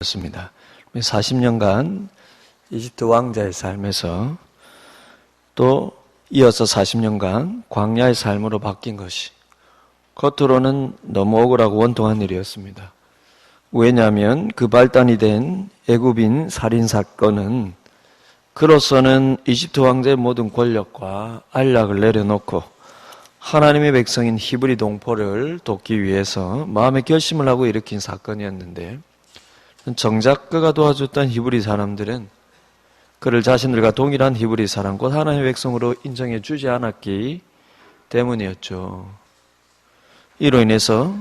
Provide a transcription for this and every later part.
습니다. 40년간 이집트 왕자의 삶에서 또 이어서 40년간 광야의 삶으로 바뀐 것이 겉으로는 너무 억울하고 원통한 일이었습니다. 왜냐하면 그 발단이 된 애굽인 살인사건은 그로서는 이집트 왕자의 모든 권력과 안락을 내려놓고 하나님의 백성인 히브리 동포를 돕기 위해서 마음의 결심을 하고 일으킨 사건이었는데, 정작 그가 도와줬던 히브리 사람들은 그를 자신들과 동일한 히브리 사람, 곧 하나님의 백성으로 인정해 주지 않았기 때문이었죠. 이로 인해서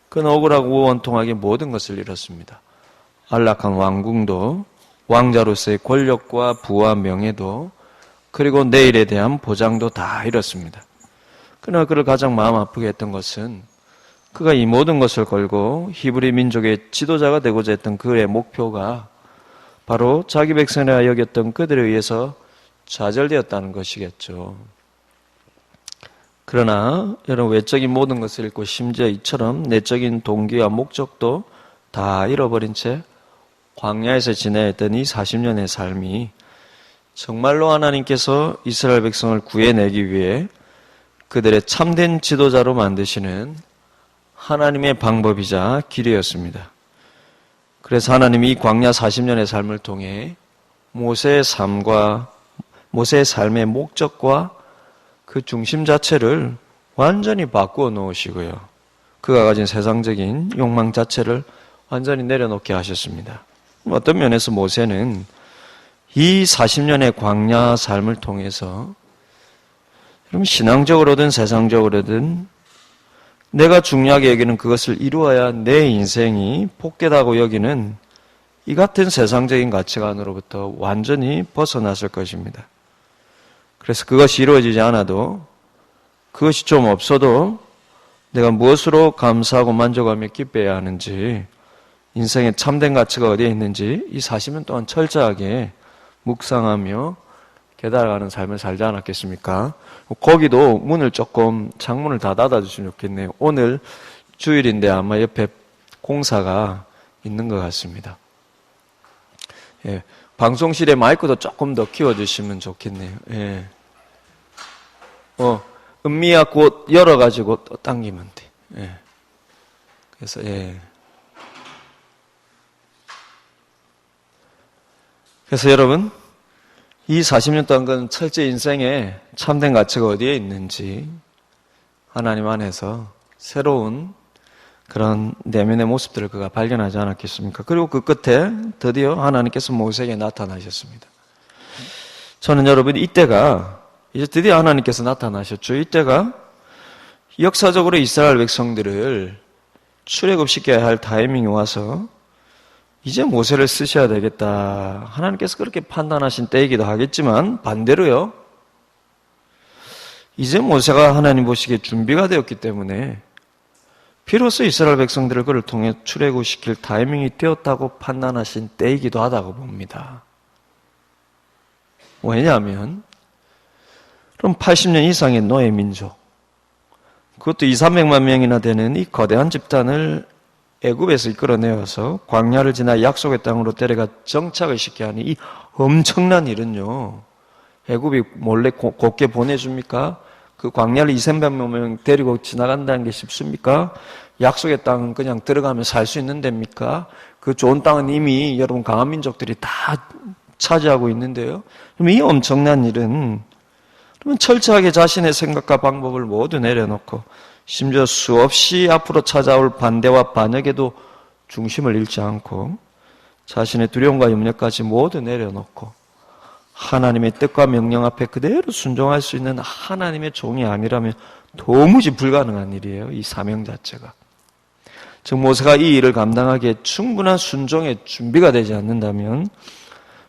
그는 억울하고 원통하게 모든 것을 잃었습니다. 안락한 왕궁도, 왕자로서의 권력과 부와 명예도, 그리고 내일에 대한 보장도 다 잃었습니다. 그러나 그를 가장 마음 아프게 했던 것은 그가 이 모든 것을 걸고 히브리 민족의 지도자가 되고자 했던 그의 목표가 바로 자기 백성이라 여겼던 그들에 의해서 좌절되었다는 것이겠죠. 그러나 여러분, 외적인 모든 것을 잃고 심지어 이처럼 내적인 동기와 목적도 다 잃어버린 채 광야에서 지내야 했던 이 40년의 삶이 정말로 하나님께서 이스라엘 백성을 구해내기 위해 그들의 참된 지도자로 만드시는 하나님의 방법이자 길이었습니다. 그래서 하나님이 이 광야 40년의 삶을 통해 모세의 삶의 목적과 그 중심 자체를 완전히 바꾸어 놓으시고요. 그가 가진 세상적인 욕망 자체를 완전히 내려놓게 하셨습니다. 어떤 면에서 모세는 이 40년의 광야 삶을 통해서 신앙적으로든 세상적으로든 내가 중요하게 여기는 그것을 이루어야 내 인생이 복되다고 여기는 이 같은 세상적인 가치관으로부터 완전히 벗어났을 것입니다. 그래서 그것이 이루어지지 않아도, 그것이 좀 없어도 내가 무엇으로 감사하고 만족하며 기뻐해야 하는지, 인생의 참된 가치가 어디에 있는지 이 40년 동안 철저하게 묵상하며 깨달아가는 삶을 살지 않았겠습니까? 거기도 창문을 다 닫아주시면 좋겠네요. 오늘 주일인데 아마 옆에 공사가 있는 것 같습니다. 예, 방송실에 마이크도 조금 더 키워주시면 좋겠네요. 예. 은미야 곧 열어가지고 또 당기면 돼. 예. 그래서, 그래서 여러분, 이 40년 동안 그 철저히 인생에 참된 가치가 어디에 있는지 하나님 안에서 새로운 그런 내면의 모습들을 그가 발견하지 않았겠습니까? 그리고 그 끝에 드디어 하나님께서 모세에게 나타나셨습니다. 저는 여러분, 이때가 이제 드디어 하나님께서 나타나셨죠. 이때가 역사적으로 이스라엘 백성들을 출애굽시켜야 할 타이밍이 와서 이제 모세를 쓰셔야 되겠다, 하나님께서 그렇게 판단하신 때이기도 하겠지만, 반대로요, 이제 모세가 하나님 보시기에 준비가 되었기 때문에 비로소 이스라엘 백성들을 그를 통해 출애굽시킬 타이밍이 되었다고 판단하신 때이기도 하다고 봅니다. 왜냐하면 그럼 80년 이상의 노예 민족, 그것도 200~300만 명이나 되는 이 거대한 집단을 애굽에서 이끌어내어서 광야를 지나 약속의 땅으로 데려가 정착을 시켜야 하니, 이 엄청난 일은요, 애굽이 몰래 곱게 보내줍니까? 그 광야를 200~300만 명 데리고 지나간다는 게 쉽습니까? 약속의 땅은 그냥 들어가면 살 수 있는 데입니까? 그 좋은 땅은 이미 여러분 강한 민족들이 다 차지하고 있는데요. 그럼 이 엄청난 일은 그러면 철저하게 자신의 생각과 방법을 모두 내려놓고, 심지어 수없이 앞으로 찾아올 반대와 반역에도 중심을 잃지 않고 자신의 두려움과 염려까지 모두 내려놓고 하나님의 뜻과 명령 앞에 그대로 순종할 수 있는 하나님의 종이 아니라면 도무지 불가능한 일이에요. 이 사명 자체가. 즉 모세가 이 일을 감당하기에 충분한 순종의 준비가 되지 않는다면,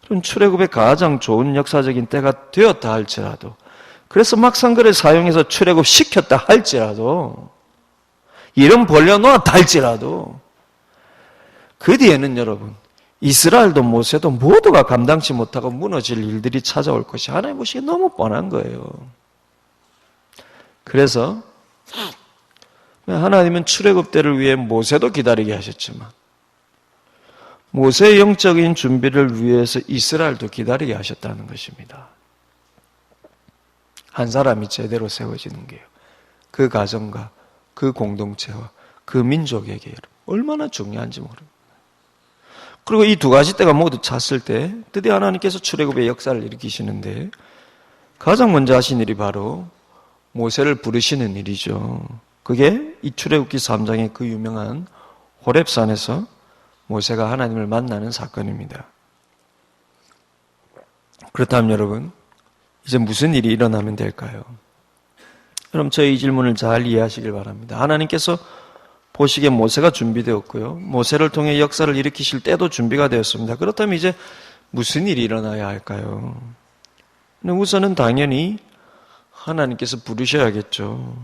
그럼 출애굽의 가장 좋은 역사적인 때가 되었다 할지라도, 그래서 막상 그를 사용해서 출애굽 시켰다 할지라도, 이름 벌려놓았다 할지라도, 그 뒤에는 여러분, 이스라엘도 모세도 모두가 감당치 못하고 무너질 일들이 찾아올 것이 하나님 보시기에 너무 뻔한 거예요. 그래서 하나님은 출애굽 때를 위해 모세도 기다리게 하셨지만 모세의 영적인 준비를 위해서 이스라엘도 기다리게 하셨다는 것입니다. 한 사람이 제대로 세워지는 게요. 그 가정과 그 공동체와 그 민족에게 얼마나 중요한지 모릅니다. 그리고 이 두 가지 때가 모두 찼을 때 드디어 하나님께서 출애굽의 역사를 일으키시는데 가장 먼저 하신 일이 바로 모세를 부르시는 일이죠. 그게 이 출애굽기 3장의 그 유명한 호렙산에서 모세가 하나님을 만나는 사건입니다. 그렇다면 여러분, 이제 무슨 일이 일어나면 될까요? 그럼 저희 이 질문을 잘 이해하시길 바랍니다. 하나님께서 보시기에 모세가 준비되었고요. 모세를 통해 역사를 일으키실 때도 준비가 되었습니다. 그렇다면 이제 무슨 일이 일어나야 할까요? 우선은 당연히 하나님께서 부르셔야겠죠.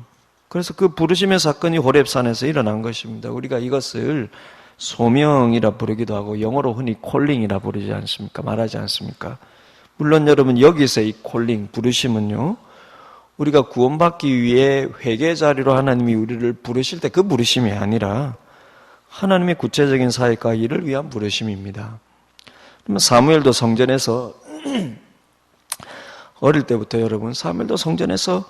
그래서 그 부르심의 사건이 호렙산에서 일어난 것입니다. 우리가 이것을 소명이라 부르기도 하고 영어로 흔히 콜링이라 부르지 않습니까? 말하지 않습니까? 물론 여러분 여기서 이 콜링, 부르심은요. 우리가 구원받기 위해 회개 자리로 하나님이 우리를 부르실 때 그 부르심이 아니라 하나님의 구체적인 사역과 일을 위한 부르심입니다. 그러면 사무엘도 성전에서 어릴 때부터 여러분 사무엘도 성전에서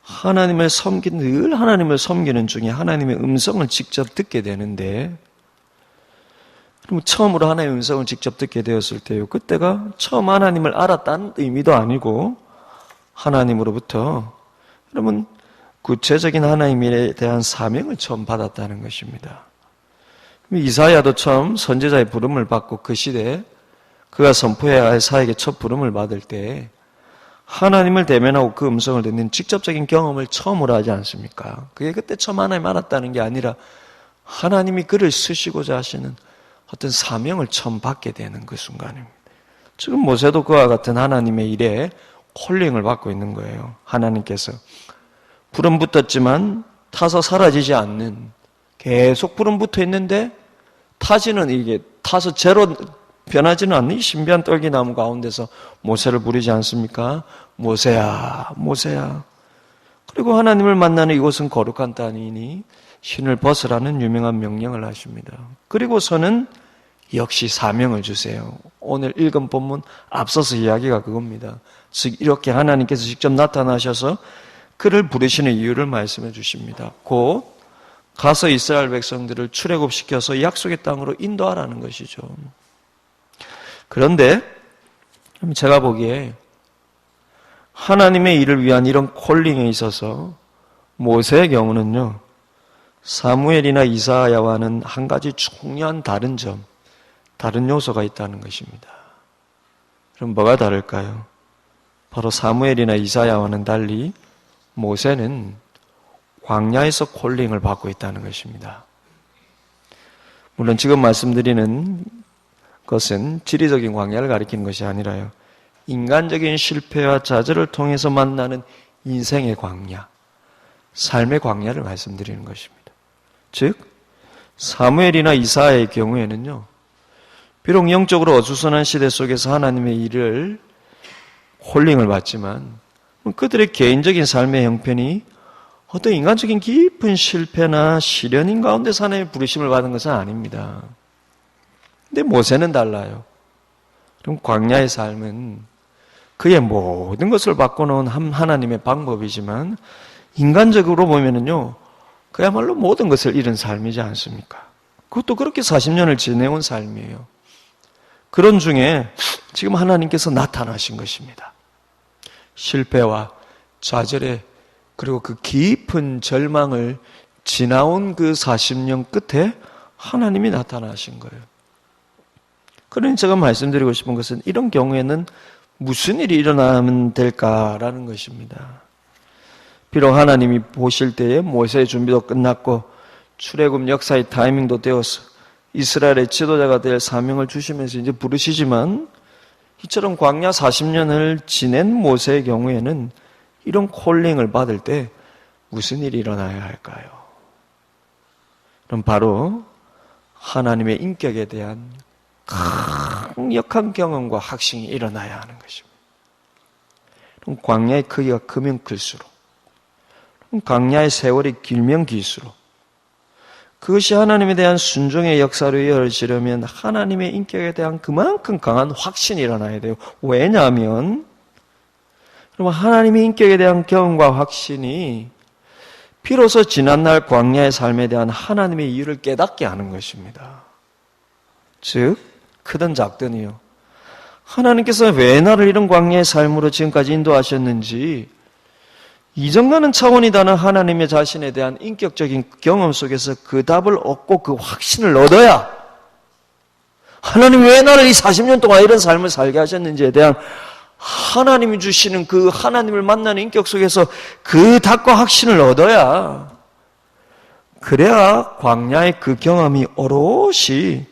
늘 하나님을 섬기는 중에 하나님의 음성을 직접 듣게 되는데 그럼 처음으로 하나님의 음성을 직접 듣게 되었을 때요. 그때가 처음 하나님을 알았다는 의미도 아니고 하나님으로부터 여러분 구체적인 하나님에 대한 사명을 처음 받았다는 것입니다. 이사야도 처음 선지자의 부름을 받고 그 시대에 그가 선포해야 할 사역의 첫 부름을 받을 때 하나님을 대면하고 그 음성을 듣는 직접적인 경험을 처음으로 하지 않습니까? 그게 그때 처음 하나님 알았다는 게 아니라 하나님이 그를 쓰시고자 하시는 어떤 사명을 처음 받게 되는 그 순간입니다. 지금 모세도 그와 같은 하나님의 일에 콜링을 받고 있는 거예요. 하나님께서 불은 붙었지만 타서 사라지지 않는 계속 불은 붙어 있는데 타서 제로 변하지는 않는 이 신비한 떨기나무 가운데서 모세를 부르지 않습니까? 모세야, 모세야. 그리고 하나님을 만나는 이곳은 거룩한 땅이니 신을 벗으라는 유명한 명령을 하십니다. 그리고서는 역시 사명을 주세요. 오늘 읽은 본문 앞서서 이야기가 그겁니다. 즉 이렇게 하나님께서 직접 나타나셔서 그를 부르시는 이유를 말씀해 주십니다. 곧 가서 이스라엘 백성들을 출애굽시켜서 약속의 땅으로 인도하라는 것이죠. 그런데 제가 보기에 하나님의 일을 위한 이런 콜링에 있어서 모세의 경우는요. 사무엘이나 이사야와는 한 가지 중요한 다른 요소가 있다는 것입니다. 그럼 뭐가 다를까요? 바로 사무엘이나 이사야와는 달리 모세는 광야에서 콜링을 받고 있다는 것입니다. 물론 지금 말씀드리는 것은 지리적인 광야를 가리키는 것이 아니라요. 인간적인 실패와 좌절을 통해서 만나는 인생의 광야, 삶의 광야를 말씀드리는 것입니다. 즉 사무엘이나 이사야의 경우에는요. 비록 영적으로 어수선한 시대 속에서 하나님의 일을 콜링을 받지만 그들의 개인적인 삶의 형편이 어떤 인간적인 깊은 실패나 시련인 가운데서 하나님의 부르심을 받은 것은 아닙니다. 근데 모세는 달라요. 그럼 광야의 삶은 그의 모든 것을 바꿔놓은 하나님의 방법이지만 인간적으로 보면은요, 그야말로 모든 것을 잃은 삶이지 않습니까? 그것도 그렇게 40년을 지내온 삶이에요. 그런 중에 지금 하나님께서 나타나신 것입니다. 실패와 좌절에 그리고 그 깊은 절망을 지나온 그 40년 끝에 하나님이 나타나신 거예요. 그러니 제가 말씀드리고 싶은 것은 이런 경우에는 무슨 일이 일어나면 될까라는 것입니다. 비록 하나님이 보실 때에 모세의 준비도 끝났고 출애굽 역사의 타이밍도 되어서 이스라엘의 지도자가 될 사명을 주시면서 이제 부르시지만 이처럼 광야 40년을 지낸 모세의 경우에는 이런 콜링을 받을 때 무슨 일이 일어나야 할까요? 그럼 바로 하나님의 인격에 대한 강력한 경험과 확신이 일어나야 하는 것입니다. 그럼 광야의 크기가 크면 클수록, 광야의 세월이 길면 길수록, 그것이 하나님에 대한 순종의 역사로 이어지려면 하나님의 인격에 대한 그만큼 강한 확신이 일어나야 돼요. 왜냐하면 그럼 하나님의 인격에 대한 경험과 확신이 비로소 지난날 광야의 삶에 대한 하나님의 이유를 깨닫게 하는 것입니다. 즉 크든 작든이요. 하나님께서 왜 나를 이런 광야의 삶으로 지금까지 인도하셨는지 이전과는 차원이 다른 하나님의 자신에 대한 인격적인 경험 속에서 그 답을 얻고 그 확신을 얻어야 하나님 왜 나를 이 40년 동안 이런 삶을 살게 하셨는지에 대한 하나님이 주시는 그 하나님을 만나는 인격 속에서 그 답과 확신을 얻어야 그래야 광야의 그 경험이 오롯이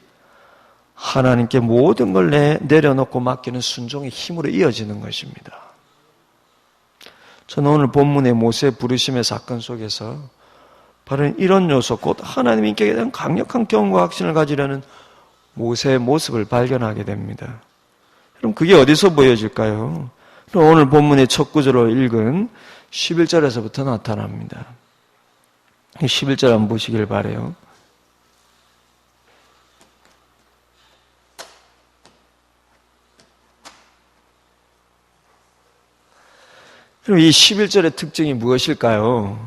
하나님께 모든 걸 내려놓고 맡기는 순종의 힘으로 이어지는 것입니다. 저는 오늘 본문의 모세 부르심의 사건 속에서 바로 이런 요소, 곧 하나님의 인격에 대한 강력한 경험과 확신을 가지려는 모세의 모습을 발견하게 됩니다. 그럼 그게 어디서 보여질까요? 오늘 본문의 첫 구절로 읽은 11절에서부터 나타납니다. 11절 한번 보시길 바라요. 그럼 이 11절의 특징이 무엇일까요?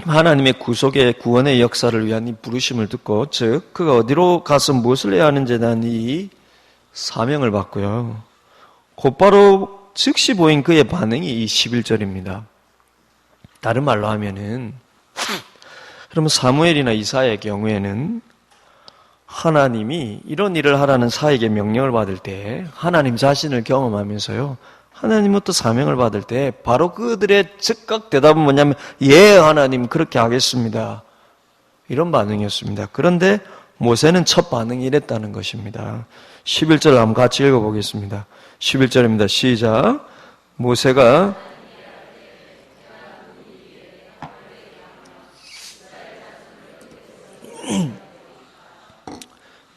하나님의 구속의 구원의 역사를 위한 이 부르심을 듣고, 즉 그가 어디로 가서 무엇을 해야 하는지에 대한 이 사명을 받고요. 곧바로 즉시 보인 그의 반응이 이 11절입니다. 다른 말로 하면은 그러면 사무엘이나 이사야의 경우에는 하나님이 이런 일을 하라는 사에게 명령을 받을 때 하나님 자신을 경험하면서요. 하나님부터 사명을 받을 때 바로 그들의 즉각 대답은 뭐냐면 예 하나님 그렇게 하겠습니다. 이런 반응이었습니다. 그런데 모세는 첫 반응이 이랬다는 것입니다. 11절 한번 같이 읽어보겠습니다. 11절입니다. 시작. 모세가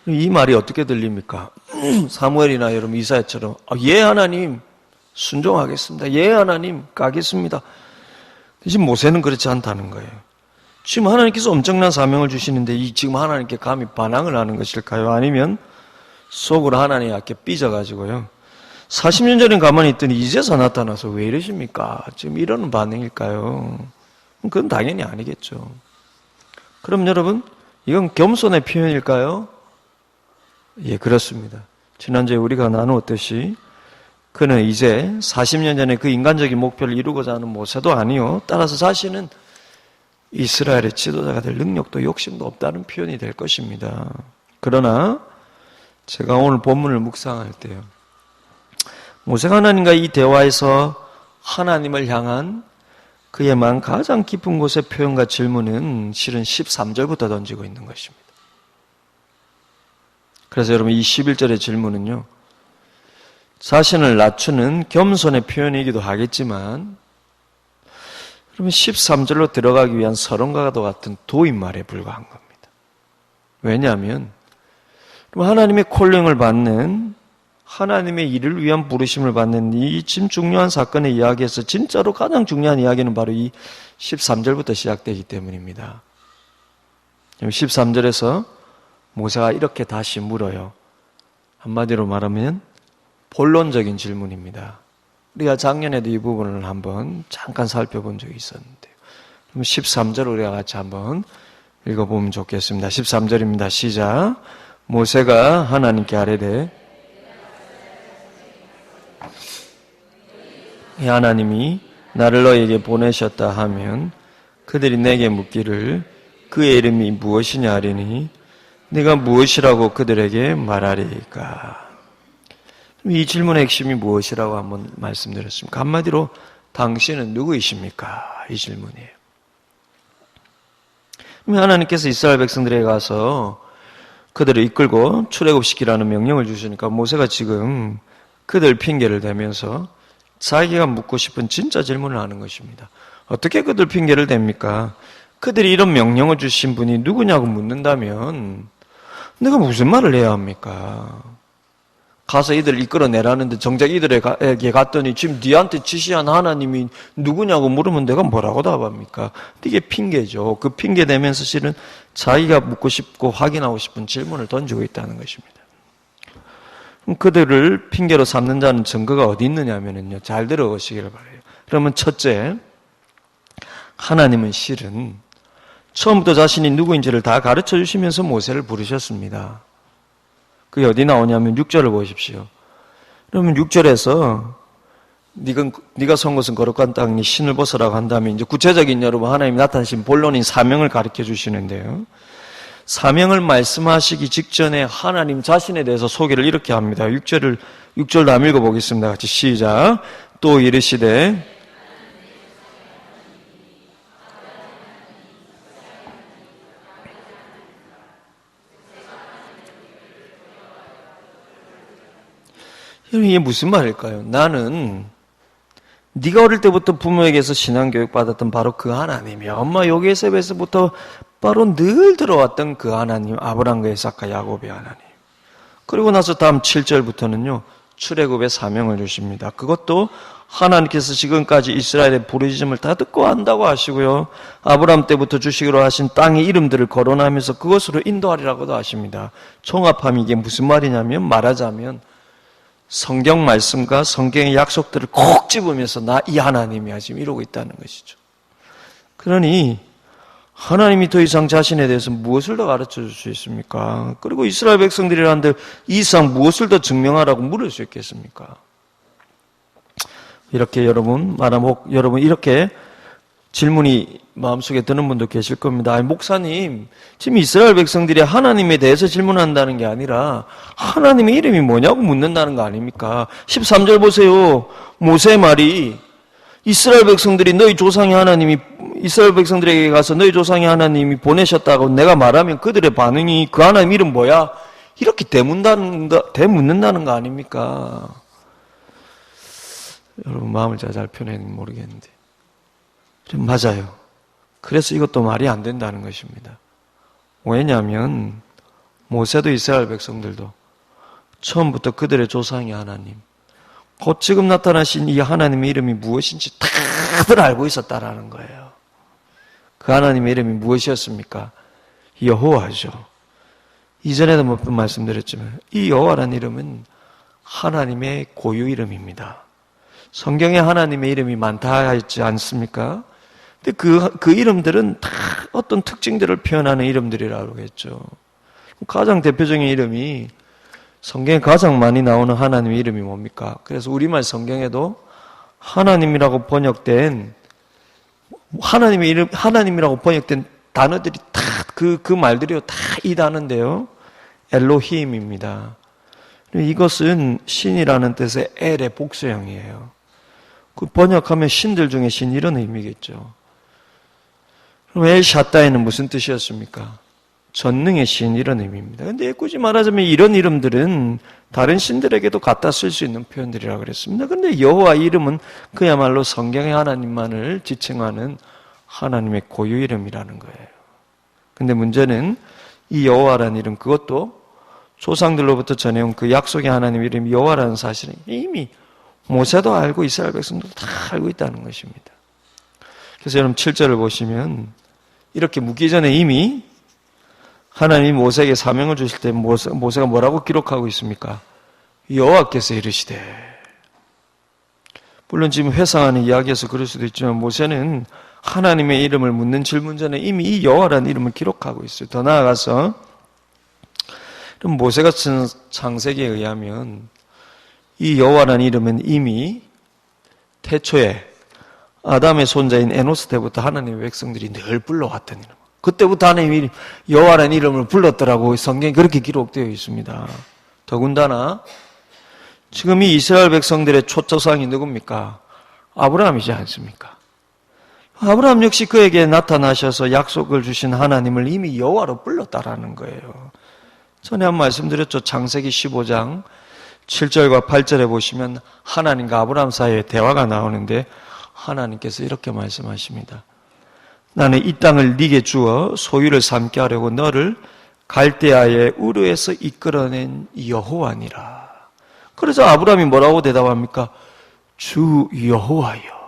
이 말이 어떻게 들립니까? 사무엘이나 여러분 이사야처럼 예 하나님 순종하겠습니다. 예 하나님 가겠습니다. 대신 모세는 그렇지 않다는 거예요. 지금 하나님께서 엄청난 사명을 주시는데 지금 하나님께 감히 반항을 하는 것일까요? 아니면 속으로 하나님 앞에 삐져가지고요. 40년 전에 가만히 있더니 이제서 나타나서 왜 이러십니까? 지금 이러는 반응일까요? 그건 당연히 아니겠죠. 그럼 여러분 이건 겸손의 표현일까요? 예, 그렇습니다. 지난주에 우리가 나누었듯이 그는 이제 40년 전에 그 인간적인 목표를 이루고자 하는 모세도 아니요. 따라서 자신은 이스라엘의 지도자가 될 능력도 욕심도 없다는 표현이 될 것입니다. 그러나 제가 오늘 본문을 묵상할 때요. 모세가 하나님과 이 대화에서 하나님을 향한 그의 마음 가장 깊은 곳의 표현과 질문은 실은 13절부터 던지고 있는 것입니다. 그래서 여러분 이 11절의 질문은요. 자신을 낮추는 겸손의 표현이기도 하겠지만 그러면 13절로 들어가기 위한 서론과도 같은 도입말에 불과한 겁니다. 왜냐하면 하나님의 콜링을 받는 하나님의 일을 위한 부르심을 받는 이 지금 중요한 사건의 이야기에서 진짜로 가장 중요한 이야기는 바로 이 13절부터 시작되기 때문입니다. 13절에서 모세가 이렇게 다시 물어요. 한마디로 말하면 본론적인 질문입니다. 우리가 작년에도 이 부분을 한번 잠깐 살펴본 적이 있었는데요. 그럼 13절 우리가 같이 한번 읽어보면 좋겠습니다. 13절입니다. 시작. 모세가 하나님께 아뢰되 하나님이 나를 너에게 보내셨다 하면 그들이 내게 묻기를 그의 이름이 무엇이냐 하리니 네가 무엇이라고 그들에게 말하리까? 이 질문의 핵심이 무엇이라고 한번 말씀드렸습니까? 한마디로 당신은 누구이십니까? 이 질문이에요. 하나님께서 이스라엘 백성들에게 가서 그들을 이끌고 출애굽시키라는 명령을 주시니까 모세가 지금 그들 핑계를 대면서 자기가 묻고 싶은 진짜 질문을 하는 것입니다. 어떻게 그들 핑계를 댑니까? 그들이 이런 명령을 주신 분이 누구냐고 묻는다면 내가 무슨 말을 해야 합니까? 가서 이들을 이끌어내라는데 정작 이들에게 갔더니 지금 네한테 지시한 하나님이 누구냐고 물으면 내가 뭐라고 답합니까? 이게 핑계죠. 그 핑계 대면서 실은 자기가 묻고 싶고 확인하고 싶은 질문을 던지고 있다는 것입니다. 그들을 핑계로 삼는 자는 증거가 어디 있느냐면요. 잘 들어보시기를 바라요. 그러면 첫째, 하나님은 실은 처음부터 자신이 누구인지를 다 가르쳐 주시면서 모세를 부르셨습니다. 그게 어디 나오냐면 6절을 보십시오. 그러면 6절에서 네가 선 것은 거룩한 땅이니 신을 벗으라고 한 다음에 이제 구체적인 여러분 하나님이 나타나신 본론인 사명을 가르쳐 주시는데요. 사명을 말씀하시기 직전에 하나님 자신에 대해서 소개를 이렇게 합니다. 6절도 한번 읽어보겠습니다. 같이 시작. 또 이르시되 이게 무슨 말일까요? 나는 네가 어릴 때부터 부모에게서 신앙교육 받았던 바로 그 하나님이 엄마 요게셉에서부터 바로 늘 들어왔던 그 하나님, 아브라함과 이삭과 야곱의 하나님. 그리고 나서 다음 7절부터는요. 출애굽의 사명을 주십니다. 그것도 하나님께서 지금까지 이스라엘의 부르짖음을 다 듣고 한다고 하시고요. 아브라함 때부터 주시기로 하신 땅의 이름들을 거론하면서 그것으로 인도하리라고도 하십니다. 총합하면 이게 무슨 말이냐면 말하자면 성경 말씀과 성경의 약속들을 콕 집으면서 나 이 하나님이야 지금 이러고 있다는 것이죠. 그러니 하나님이 더 이상 자신에 대해서 무엇을 더 가르쳐 줄 수 있습니까? 그리고 이스라엘 백성들이라는데 이 이상 무엇을 더 증명하라고 물을 수 있겠습니까? 이렇게 여러분 이렇게 질문이 마음속에 드는 분도 계실 겁니다. 아니, 목사님, 지금 이스라엘 백성들이 하나님에 대해서 질문한다는 게 아니라 하나님의 이름이 뭐냐고 묻는다는 거 아닙니까? 13절 보세요. 모세의 말이 이스라엘 백성들이 이스라엘 백성들에게 가서 너희 조상의 하나님이 보내셨다고 내가 말하면 그들의 반응이 그 하나님 이름 뭐야? 이렇게 대묻는다는 거 아닙니까? 여러분 마음을 잘 표현했는지 모르겠는데 좀 맞아요. 그래서 이것도 말이 안 된다는 것입니다. 왜냐하면 모세도 이스라엘 백성들도 처음부터 그들의 조상이 하나님, 곧 지금 나타나신 이 하나님의 이름이 무엇인지 다들 알고 있었다라는 거예요. 그 하나님의 이름이 무엇이었습니까? 여호와죠. 이전에도 몇 번 말씀드렸지만 이 여호와라는 이름은 하나님의 고유 이름입니다. 성경에 하나님의 이름이 많다 했지 않습니까? 근데 그 이름들은 다 어떤 특징들을 표현하는 이름들이라고 했죠. 가장 대표적인 이름이 성경에 가장 많이 나오는 하나님의 이름이 뭡니까? 그래서 우리말 성경에도 하나님이라고 번역된 하나님이라고 번역된 단어들이 다 그 말들이요 다 이 단어인데요. 엘로힘입니다. 이것은 신이라는 뜻의 엘의 복수형이에요. 그 번역하면 신들 중에 신 이런 의미겠죠. 그럼 엘샤다이는 무슨 뜻이었습니까? 전능의 신 이런 의미입니다. 근데 굳이 말하자면 이런 이름들은 다른 신들에게도 갖다 쓸 수 있는 표현들이라고 그랬습니다. 그런데 여호와 이름은 그야말로 성경의 하나님만을 지칭하는 하나님의 고유 이름이라는 거예요. 근데 문제는 이 여호와라는 이름 그것도 조상들로부터 전해온 그 약속의 하나님 이름이 여호와라는 사실은 이미 모세도 알고 이스라엘 백성들도 다 알고 있다는 것입니다. 그래서 여러분 7절을 보시면 이렇게 묻기 전에 이미 하나님이 모세에게 사명을 주실 때 모세가 뭐라고 기록하고 있습니까? 여호와께서 이르시되. 물론 지금 회상하는 이야기에서 그럴 수도 있지만 모세는 하나님의 이름을 묻는 질문 전에 이미 이 여호와라는 이름을 기록하고 있어요. 더 나아가서 그럼 모세가 쓴 창세기에 의하면 이 여호와라는 이름은 이미 태초에 아담의 손자인 에노스 때부터 하나님의 백성들이 늘 불러왔던 이름. 그때부터 하나님이 여호와라는 이름을 불렀더라고. 성경에 그렇게 기록되어 있습니다. 더군다나 지금 이 이스라엘 백성들의 초조상이 누굽니까? 아브라함이지 않습니까? 아브라함 역시 그에게 나타나셔서 약속을 주신 하나님을 이미 여호와로 불렀다라는 거예요. 전에 한 말씀드렸죠. 창세기 15장 7절과 8절에 보시면 하나님과 아브라함 사이에 대화가 나오는데 하나님께서 이렇게 말씀하십니다. 나는 이 땅을 네게 주어 소유를 삼게 하려고 너를 갈대아의 우르에서 이끌어낸 여호와니라. 그래서 아브라함이 뭐라고 대답합니까? 주 여호와여.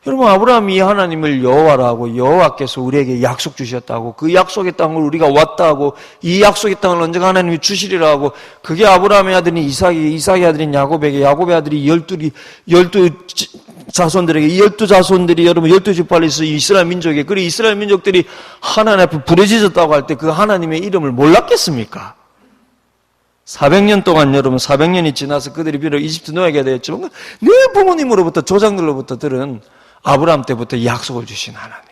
여러분, 아브라함이 하나님을 여호와라고, 여호와께서 우리에게 약속 주셨다고, 그 약속의 땅을 우리가 왔다고, 이 약속의 땅을 언젠가 하나님이 주시리라고, 그게 아브라함의 아들인 이삭이, 이삭의 아들인 야곱에게, 야곱의 아들이 열두 자손들에게, 이 12자손들이 여러분 12지파를 있어 이스라엘 민족에게, 그리고 이스라엘 민족들이 하나님 앞에 부르짖었다고 할 때 그 하나님의 이름을 몰랐겠습니까? 400년 동안 여러분 400년이 지나서 그들이 비록 이집트 노예가 되었지만 늘 부모님으로부터 조상들로부터 들은 아브라함 때부터 약속을 주신 하나님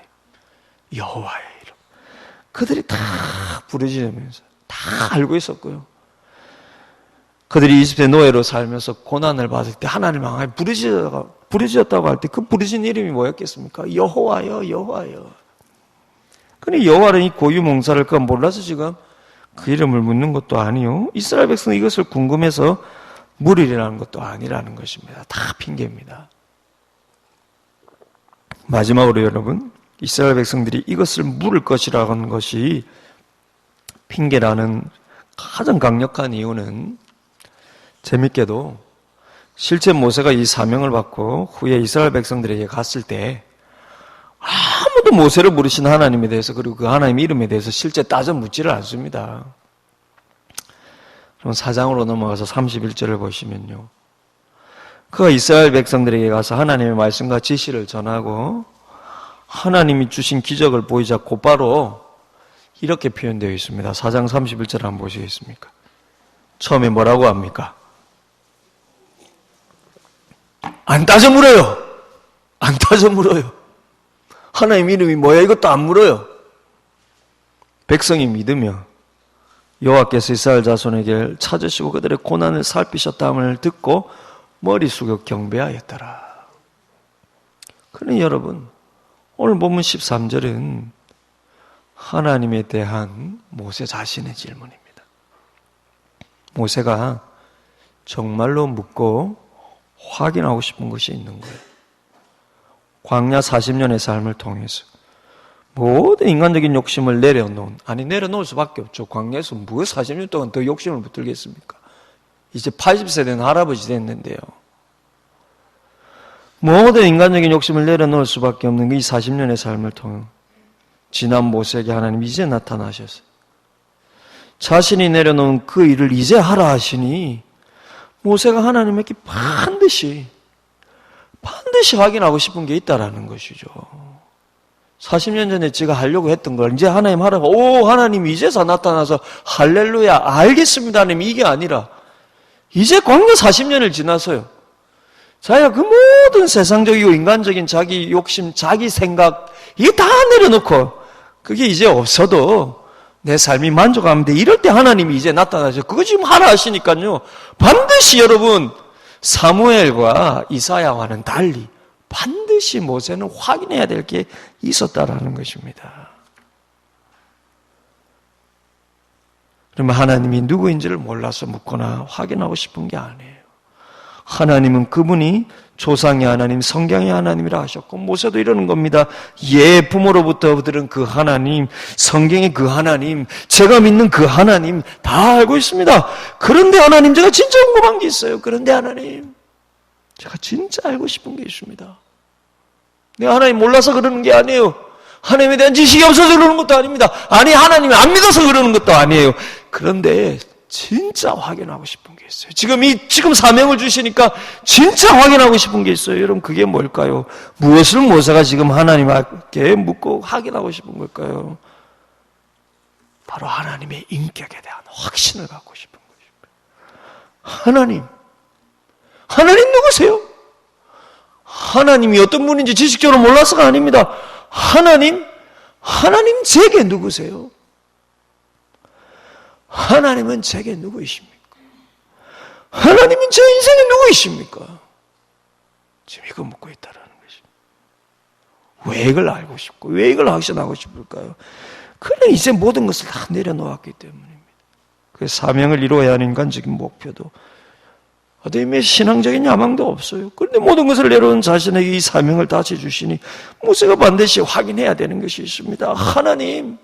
여호와의 이름, 그들이 다 부르짖으면서 다 알고 있었고요. 그들이 이집트의 노예로 살면서 고난을 받을 때 하나님 향해 부르짖었다고 할 때 그 부르짖은 이름이 뭐였겠습니까? 여호와여, 여호와여. 그런데 여호와는 이 고유명사를 그가 몰라서 지금 그 이름을 묻는 것도 아니요, 이스라엘 백성은 이것을 궁금해서 물으리라는 것도 아니라는 것입니다. 다 핑계입니다. 마지막으로 여러분, 이스라엘 백성들이 이것을 물을 것이라고 하는 것이 핑계라는 가장 강력한 이유는, 재밌게도 실제 모세가 이 사명을 받고 후에 이스라엘 백성들에게 갔을 때 아무도 모세를 부르신 하나님에 대해서, 그리고 그 하나님의 이름에 대해서 실제 따져 묻지를 않습니다. 그럼 4장으로 넘어가서 31절을 보시면요, 그가 이스라엘 백성들에게 가서 하나님의 말씀과 지시를 전하고 하나님이 주신 기적을 보이자 곧바로 이렇게 표현되어 있습니다. 4장 31절 한번 보시겠습니까? 처음에 뭐라고 합니까? 안 따져 물어요. 안 따져 물어요. 하나님 이름이 뭐야? 이것도 안 물어요. 백성이 믿으며 여호와께서 이스라엘 자손에게 찾으시고 그들의 고난을 살피셨다함을 듣고 머리 숙여 경배하였더라. 그러니 여러분, 오늘 본문 13절은 하나님에 대한 모세 자신의 질문입니다. 모세가 정말로 묻고 확인하고 싶은 것이 있는 거예요. 광야 40년의 삶을 통해서 모든 인간적인 욕심을 내려놓을 수밖에 없죠. 광야에서 뭐 40년 동안 더 욕심을 붙들겠습니까? 이제 80세 된 할아버지 됐는데요. 모든 인간적인 욕심을 내려놓을 수밖에 없는 이 40년의 삶을 통해 지난 모세에게 하나님 이제 나타나셨어요. 자신이 내려놓은 그 일을 이제 하라 하시니 모세가 하나님에게 반드시 확인하고 싶은 게 있다라는 것이죠. 40년 전에 제가 하려고 했던 걸 이제 하나님 하라고, 오, 하나님 이제서 나타나서 할렐루야, 알겠습니다 하나님, 이게 아니라 이제 광야 40년을 지나서요, 자기가 그 모든 세상적이고 인간적인 자기 욕심, 자기 생각 이게 다 내려놓고 그게 이제 없어도 내 삶이 만족하면 돼. 이럴 때 하나님이 이제 나타나죠. 그거 지금 하라 하시니까요, 반드시 여러분 사무엘과 이사야와는 달리 반드시 모세는 확인해야 될 게 있었다라는 것입니다. 그러면 하나님이 누구인지를 몰라서 묻거나 확인하고 싶은 게 아니에요. 하나님은 그분이 조상의 하나님, 성경의 하나님이라 하셨고, 모세도 이러는 겁니다. 예, 부모로부터 들은 그 하나님, 성경의 그 하나님, 제가 믿는 그 하나님 다 알고 있습니다. 그런데 하나님, 제가 진짜 궁금한 게 있어요. 그런데 하나님, 제가 진짜 알고 싶은 게 있습니다. 내가 하나님 몰라서 그러는 게 아니에요. 하나님에 대한 지식이 없어서 그러는 것도 아닙니다. 아니, 하나님이 안 믿어서 그러는 것도 아니에요. 그런데 진짜 확인하고 싶은 게 있어요. 지금 사명을 주시니까 진짜 확인하고 싶은 게 있어요. 여러분, 그게 뭘까요? 무엇을 모세가 지금 하나님께 묻고 확인하고 싶은 걸까요? 바로 하나님의 인격에 대한 확신을 갖고 싶은 것입니다. 하나님 누구세요? 하나님이 어떤 분인지 지식적으로 몰라서가 아닙니다. 하나님 제게 누구세요? 하나님은 제게 누구이십니까? 하나님은 제 인생에 누구이십니까? 지금 이거 묻고 있다라는 것입니다. 왜 이걸 알고 싶고, 왜 이걸 확신하고 싶을까요? 그는 이제 모든 것을 다 내려놓았기 때문입니다. 그 사명을 이루어야 하는 인간적인 목표도, 어떤 의미의 신앙적인 야망도 없어요. 그런데 모든 것을 내려온 자신에게 이 사명을 다시 주시니 모세가 반드시 확인해야 되는 것이 있습니다. 하나님,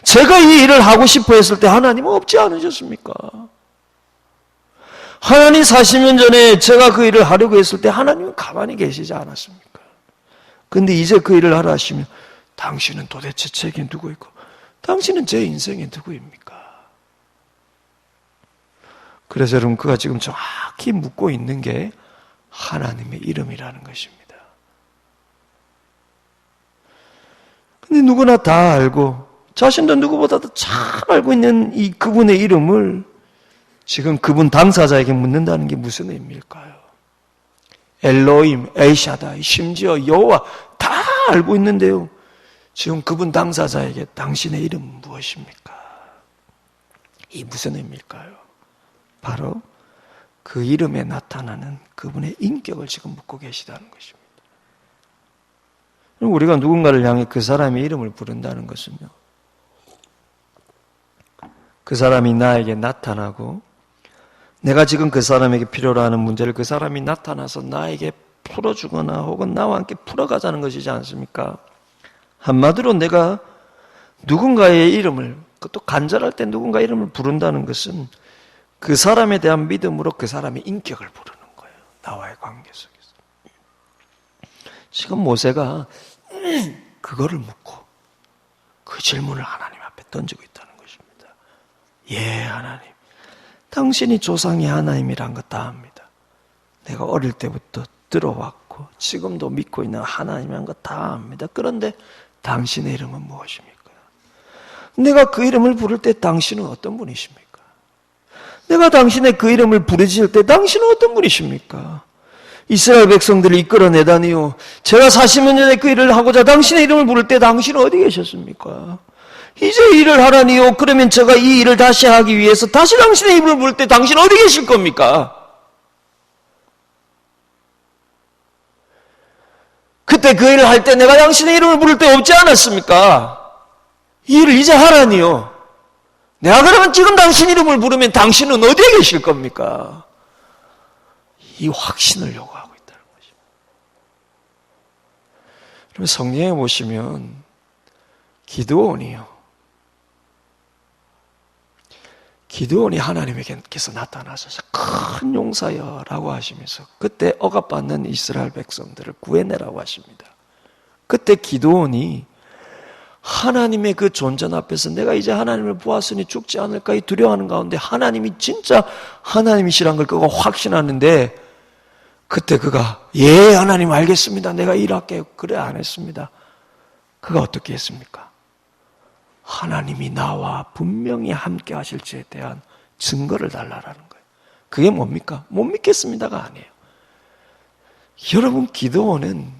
제가 이 일을 하고 싶어 했을 때 하나님은 없지 않으셨습니까? 하나님 40년 전에 제가 그 일을 하려고 했을 때 하나님은 가만히 계시지 않았습니까? 근데 이제 그 일을 하라 하시면 당신은 도대체 제게 누구이고 당신은 제 인생에 누구입니까? 그래서 여러분 그가 지금 정확히 묻고 있는 게 하나님의 이름이라는 것입니다. 근데 누구나 다 알고 자신도 누구보다도 잘 알고 있는 이 그분의 이름을 지금 그분 당사자에게 묻는다는 게 무슨 의미일까요? 엘로임, 엘샤다이, 심지어 여호와 다 알고 있는데요. 지금 그분 당사자에게 당신의 이름은 무엇입니까? 이 무슨 의미일까요? 바로 그 이름에 나타나는 그분의 인격을 지금 묻고 계시다는 것입니다. 우리가 누군가를 향해 그 사람의 이름을 부른다는 것은요, 그 사람이 나에게 나타나고 내가 지금 그 사람에게 필요로 하는 문제를 그 사람이 나타나서 나에게 풀어주거나 혹은 나와 함께 풀어가자는 것이지 않습니까? 한마디로 내가 누군가의 이름을, 그것도 간절할 때 누군가의 이름을 부른다는 것은 그 사람에 대한 믿음으로 그 사람의 인격을 부르는 거예요. 나와의 관계 속에서. 지금 모세가 그거를 묻고 그 질문을 하나님 앞에 던지고 있다는 것입니다. 예, 하나님. 당신이 조상의 하나님이란 거 다 압니다. 내가 어릴 때부터 들어왔고 지금도 믿고 있는 하나님이란 거 다 압니다. 그런데 당신의 이름은 무엇입니까? 내가 그 이름을 부를 때 당신은 어떤 분이십니까? 내가 당신의 그 이름을 부르실 때 당신은 어떤 분이십니까? 이스라엘 백성들을 이끌어내다니요. 제가 40년 전에 그 일을 하고자 당신의 이름을 부를 때 당신은 어디 계셨습니까? 이제 일을 하라니요. 그러면 제가 이 일을 다시 하기 위해서 다시 당신의 이름을 부를 때 당신은 어디 계실 겁니까? 그때 그 일을 할 때 내가 당신의 이름을 부를 때 없지 않았습니까? 이 일을 이제 하라니요. 내가 그러면 지금 당신 이름을 부르면 당신은 어디에 계실 겁니까? 이 확신을 요구하고 있다는 것입니다. 그럼 성경에 보시면 기드온이 하나님께서 나타나셔서 큰 용사여라고 하시면서 그때 억압받는 이스라엘 백성들을 구해내라고 하십니다. 그때 기드온이 하나님의 그 존전 앞에서 내가 이제 하나님을 보았으니 죽지 않을까 이 두려워하는 가운데 하나님이 진짜 하나님이시란 걸 그가 확신하는데 그때 그가 예 하나님 알겠습니다. 내가 일할게요. 그래 안 했습니다. 그가 어떻게 했습니까? 하나님이 나와 분명히 함께 하실지에 대한 증거를 달라라는 거예요. 그게 뭡니까? 못 믿겠습니다가 아니에요. 여러분 기드온은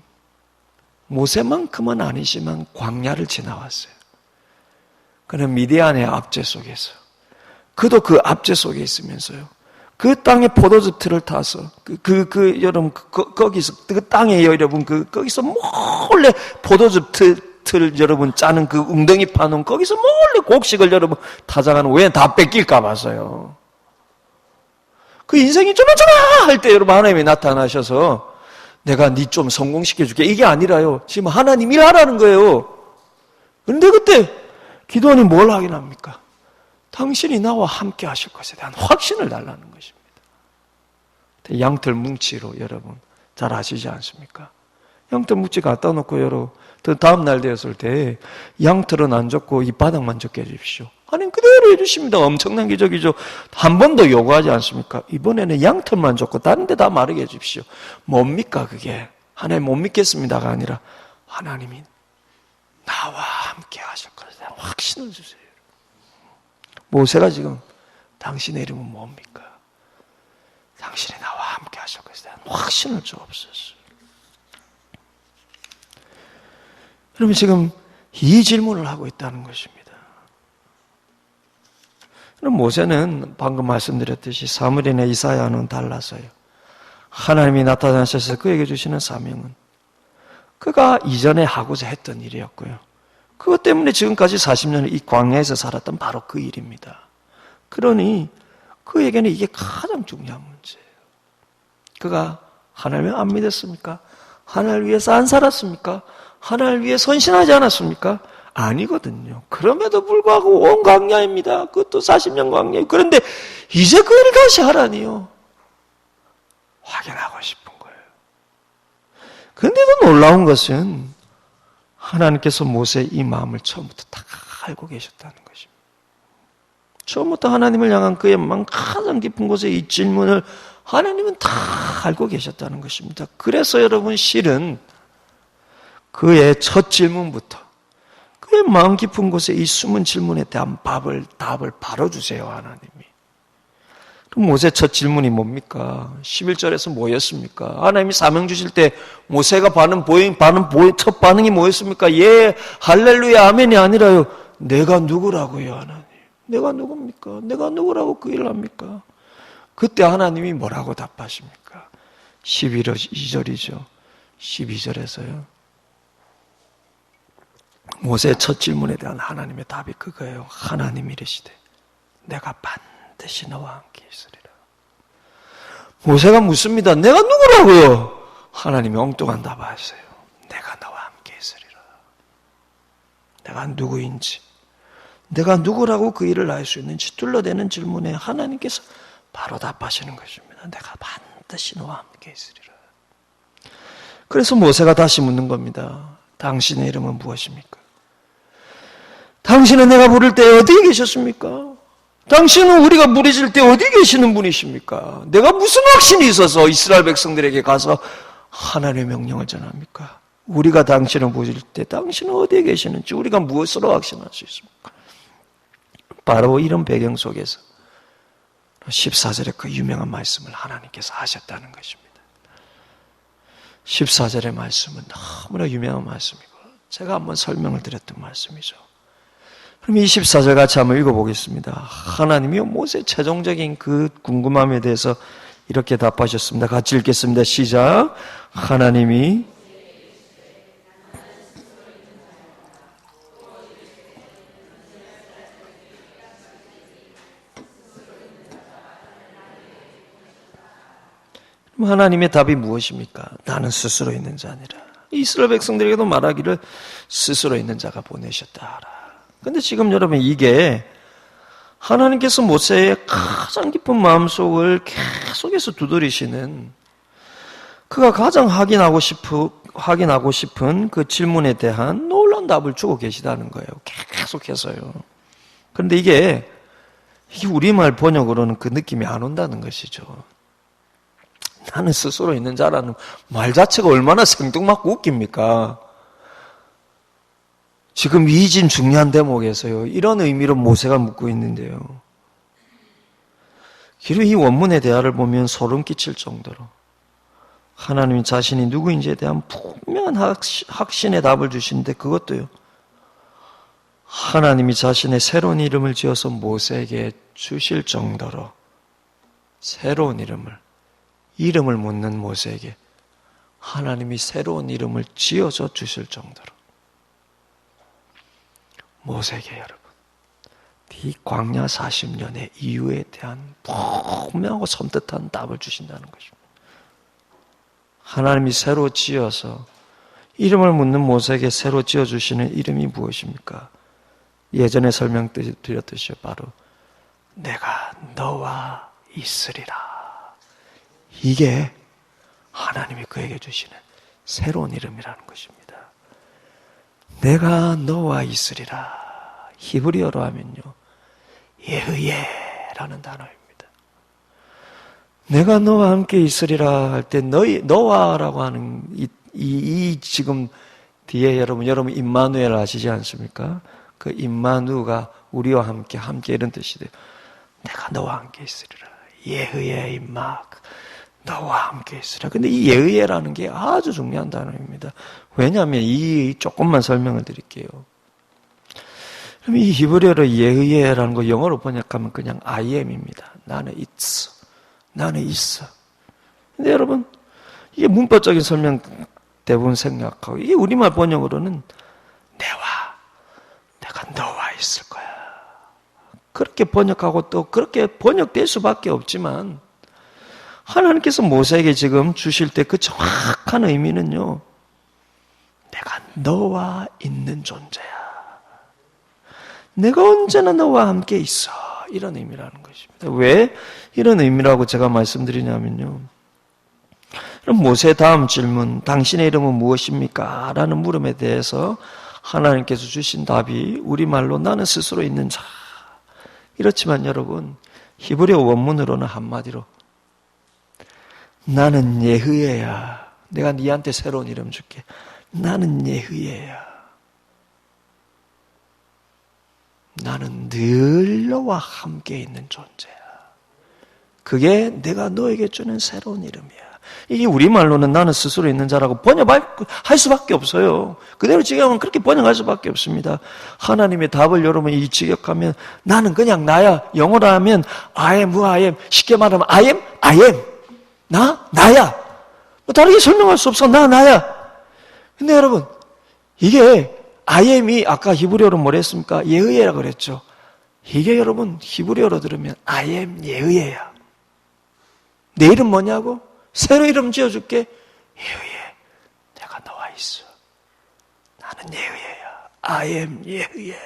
모세만큼은 아니지만 광야를 지나왔어요. 그는 미디안의 압제 속에서 그도 그 압제 속에 있으면서요. 그 땅에 포도즙 틀을 타서 여러분 거기서 그 땅에 여러분 거기서 몰래 포도즙 틀 여러분 짜는 그 웅덩이 파놓은 거기서 몰래 곡식을 여러분 타작하는 왜 다 뺏길까 봐서요. 그 인생이 쪼마쪼마 할 때 여러분 하나님이 나타나셔서 내가 니 좀 성공시켜줄게 이게 아니라요. 지금 하나님 일하라는 거예요. 그런데 그때 기도원이 뭘 확인합니까? 당신이 나와 함께 하실 것에 대한 확신을 달라는 것입니다. 양털 뭉치로 여러분 잘 아시지 않습니까? 양털 뭉치 갖다 놓고 여러분 다음 날 되었을 때 양털은 안 줬고 이 바닥만 줬게 해주십시오. 하나님 그대로 해주십니다. 엄청난 기적이죠. 한 번도 요구하지 않습니까? 이번에는 양털만 줬고 다른 데 다 마르게 해주십시오. 뭡니까 그게? 하나님 못 믿겠습니다가 아니라 하나님이 나와 함께 하실 것에 대한 확신을 주세요. 모세가 지금 당신의 이름은 뭡니까? 당신이 나와 함께 하실 것에 대한 확신을 주옵소서. 그러면 지금 이 질문을 하고 있다는 것입니다. 그럼 모세는 방금 말씀드렸듯이 사무엘이나 이사야는 달라서요. 하나님이 나타나셔서 그에게 주시는 사명은 그가 이전에 하고자 했던 일이었고요. 그것 때문에 지금까지 40년을 이 광야에서 살았던 바로 그 일입니다. 그러니 그에게는 이게 가장 중요한 문제예요. 그가 하나님을 안 믿었습니까? 하나님을 위해서 안 살았습니까? 하나님을 위해 헌신하지 않았습니까? 아니거든요. 그럼에도 불구하고 온 광야입니다. 그것도 40년 광야예요. 그런데 이제 그 일을 다시 하라니요. 확인하고 싶은 거예요. 그런데도 놀라운 것은 하나님께서 모세의 이 마음을 처음부터 다 알고 계셨다는 것입니다. 처음부터 하나님을 향한 그의 마음 가장 깊은 곳에 이 질문을 하나님은 다 알고 계셨다는 것입니다. 그래서 여러분 실은 그의 첫 질문부터 그의 마음 깊은 곳에 이 숨은 질문에 대한 답을 바로 주세요, 하나님이. 그럼 모세 첫 질문이 뭡니까? 11절에서 뭐였습니까? 하나님이 사명 주실 때 모세가 첫 반응이 뭐였습니까? 예, 할렐루야, 아멘이 아니라요. 내가 누구라고요, 하나님? 내가 누굽니까? 내가 누구라고 그 일을 합니까? 그때 하나님이 뭐라고 답하십니까? 12절이죠. 12절에서요. 모세의 첫 질문에 대한 하나님의 답이 그거예요. 하나님이 이르시되 내가 반드시 너와 함께 있으리라. 모세가 묻습니다. 내가 누구라고요? 하나님이 엉뚱한 답하세요. 내가 너와 함께 있으리라. 내가 누구인지, 내가 누구라고 그 일을 알 수 있는지 둘러대는 질문에 하나님께서 바로 답하시는 것입니다. 내가 반드시 너와 함께 있으리라. 그래서 모세가 다시 묻는 겁니다. 당신의 이름은 무엇입니까? 당신은 내가 부를 때 어디에 계셨습니까? 당신은 우리가 부르실 때 어디 계시는 분이십니까? 내가 무슨 확신이 있어서 이스라엘 백성들에게 가서 하나님의 명령을 전합니까? 우리가 당신을 부를 때 당신은 어디에 계시는지 우리가 무엇으로 확신할 수 있습니까? 바로 이런 배경 속에서 14절에 그 유명한 말씀을 하나님께서 하셨다는 것입니다. 14절의 말씀은 너무나 유명한 말씀이고 제가 한번 설명을 드렸던 말씀이죠. 그럼 24절 같이 한번 읽어보겠습니다. 하나님이 모세의 최종적인 그 궁금함에 대해서 이렇게 답하셨습니다. 같이 읽겠습니다. 시작. 하나님이 하나님의 답이 무엇입니까? 나는 스스로 있는 자 아니라. 이스라엘 백성들에게도 말하기를 스스로 있는 자가 보내셨다 하라. 근데 지금 여러분 이게 하나님께서 모세의 가장 깊은 마음속을 계속해서 두드리시는 그가 가장 확인하고 싶은 그 질문에 대한 놀라운 답을 주고 계시다는 거예요. 계속해서요. 그런데 이게 우리말 번역으로는 그 느낌이 안 온다는 것이죠. 나는 스스로 있는 자라는 말 자체가 얼마나 생뚱맞고 웃깁니까? 지금 이진 중요한 대목에서요. 이런 의미로 모세가 묻고 있는데요. 그리고 이 원문의 대화를 보면 소름 끼칠 정도로 하나님이 자신이 누구인지에 대한 분명한 확신의 답을 주시는데 그것도요. 하나님이 자신의 새로운 이름을 지어서 모세에게 주실 정도로 새로운 이름을 묻는 모세에게 하나님이 새로운 이름을 지어서 주실 정도로 모세에게 여러분 이 광야 40년의 이유에 대한 분명하고 섬뜩한 답을 주신다는 것입니다. 하나님이 새로 지어서 이름을 묻는 모세에게 새로 지어주시는 이름이 무엇입니까? 예전에 설명드렸듯이 바로 내가 너와 있으리라. 이게 하나님이 그에게 주시는 새로운 이름이라는 것입니다. 내가 너와 있으리라. 히브리어로 하면요. 예흐예라는 단어입니다. 내가 너와 함께 있으리라 할 때 너와라고 하는 이 지금 뒤에 여러분 임마누엘 아시지 않습니까? 그 임마누가 우리와 함께 이런 뜻이 돼요. 내가 너와 함께 있으리라. 예흐예 임마 너와 함께 있으라. 근데 이 예의라는 게 아주 중요한 단어입니다. 왜냐하면 조금만 설명을 드릴게요. 그럼 이 히브리어로 예의라는 거 영어로 번역하면 그냥 I am입니다. 나는 있어. 근데 여러분 이게 문법적인 설명 대부분 생략하고 이게 우리말 번역으로는 내가 너와 있을 거야. 그렇게 번역하고 또 그렇게 번역될 수밖에 없지만 하나님께서 모세에게 지금 주실 때 그 정확한 의미는요. 내가 너와 있는 존재야. 내가 언제나 너와 함께 있어. 이런 의미라는 것입니다. 왜 이런 의미라고 제가 말씀드리냐면요. 그럼 모세의 다음 질문, 당신의 이름은 무엇입니까? 라는 물음에 대해서 하나님께서 주신 답이 우리말로 나는 스스로 있는 자. 이렇지만 여러분, 히브리어 원문으로는 한마디로 나는 예흐예야. 내가 네한테 새로운 이름 줄게. 나는 예흐예야. 나는 늘 너와 함께 있는 존재야. 그게 내가 너에게 주는 새로운 이름이야. 이게 우리말로는 나는 스스로 있는 자라고 번역할 수밖에 없어요. 그대로 직역하면 그렇게 번역할 수밖에 없습니다. 하나님의 답을 여러분이 직역하면 나는 그냥 나야. 영어로 하면 I am who I am. 쉽게 말하면 I am. 나야. 뭐 다르게 설명할 수 없어. 나야. 근데 여러분, 이게 I am이 아까 히브리어로 뭐라 했습니까? 예의라고 그랬죠. 이게 여러분 히브리어로 들으면 I am 예의야. 내 이름 뭐냐고? 새로 이름 지어줄게. 예의야. 내가 너와 있어. 나는 예의야. I am 예의야.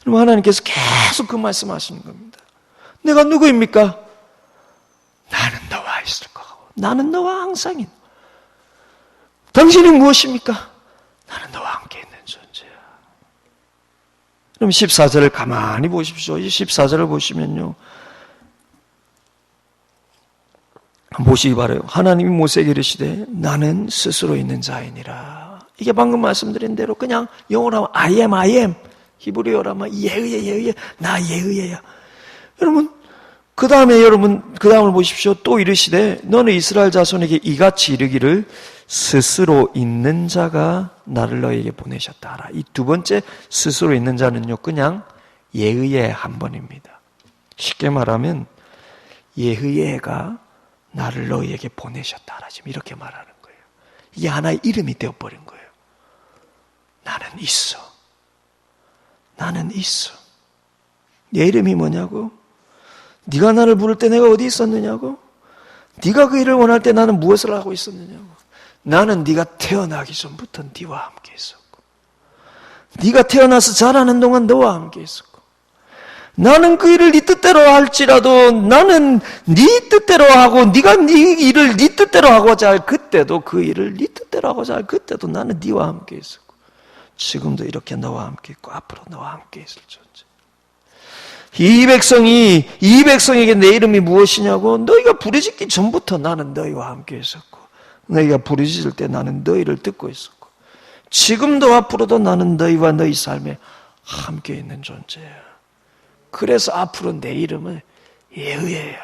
그럼 하나님께서 계속 그 말씀하시는 겁니다. 내가 누구입니까? 나는 너와 있을 거고 나는 너와 항상 있는. 당신이 무엇입니까? 나는 너와 함께 있는 존재야. 그럼 14절을 가만히 보십시오. 이 14절을 보시면요. 보시기 바라요. 하나님이 모세에게 이르시되 나는 스스로 있는 자이니라. 이게 방금 말씀드린 대로 그냥 영어로 하면 I am. 히브리어로 하면 예의야. 나 예의야. 여러분, 그 다음을 보십시오. 또 이르시되 너는 이스라엘 자손에게 이같이 이르기를 스스로 있는 자가 나를 너에게 보내셨다 하라. 이 두 번째 스스로 있는 자는요, 그냥 예의의 한 번입니다. 쉽게 말하면 예의가 나를 너에게 보내셨다 하라. 지금 이렇게 말하는 거예요. 이게 하나의 이름이 되어버린 거예요. 나는 있어. 나는 있어. 내 이름이 뭐냐고? 네가 나를 부를 때 내가 어디 있었느냐고? 네가 그 일을 원할 때 나는 무엇을 하고 있었느냐고? 나는 네가 태어나기 전부터 네와 함께 있었고 네가 태어나서 자라는 동안 너와 함께 있었고 나는 그 일을 네 뜻대로 할지라도 나는 네 뜻대로 하고 네가 네 일을 네 뜻대로 하고자 할 그때도 그 일을 네 뜻대로 하고자 할 그때도 나는 네와 함께 있었고 지금도 이렇게 너와 함께 있고 앞으로 너와 함께 있을 존재. 이 백성에게 내 이름이 무엇이냐고? 너희가 부르짖기 전부터 나는 너희와 함께 있었고 너희가 부르짖을 때 나는 너희를 듣고 있었고 지금도 앞으로도 나는 너희와 너희 삶에 함께 있는 존재야. 그래서 앞으로 내 이름은 예의야.